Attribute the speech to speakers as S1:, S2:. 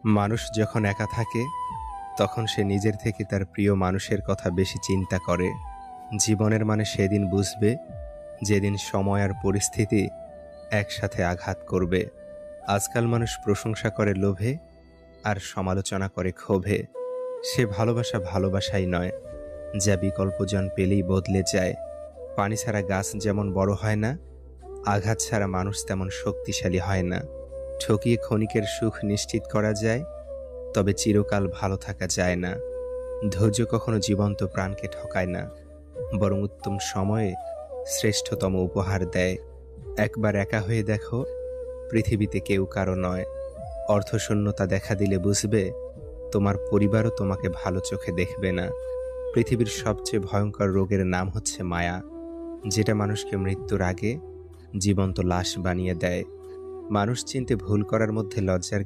S1: মানুষ যখন একা থাকে তখন সে নিজের থেকে তার প্রিয় মানুষের কথা বেশি চিন্তা করে। জীবনের মানে সেদিন বুঝবে যেদিন সময় আর পরিস্থিতি একসাথে আঘাত করবে। আজকাল মানুষ প্রশংসা করে লোভে আর সমালোচনা করে ক্ষোভে। সে ভালোবাসা ভালোবাসাই নয়, যা বিকল্পজন পেলেই বদলে যায়। পানি ছাড়া গাছ যেমন বড় হয় না, আঘাত ছাড়া মানুষ তেমন শক্তিশালী হয় না। ঠকিয়ে ক্ষণিকের সুখ নিশ্চিত করা যায়, তবে চিরকাল ভালো থাকা যায় না। ধৈর্য কখনো জীবন্ত প্রাণকে ঠকায় না, বরং উত্তম সময়ে শ্রেষ্ঠতম উপহার দেয়। একবার একা হয়ে দেখো, পৃথিবীতে কেউ কারো নয়। অর্থশূন্যতা দেখা দিলে বুঝবে তোমার পরিবারও তোমাকে ভালো চোখে দেখবে না। পৃথিবীর সবচেয়ে ভয়ঙ্কর রোগের নাম হচ্ছে মায়া, যেটা মানুষকে মৃত্যুর আগে জীবন্ত লাশ বানিয়ে দেয়। মানুষ চিনতে ভুল করার মধ্যে লজ্জার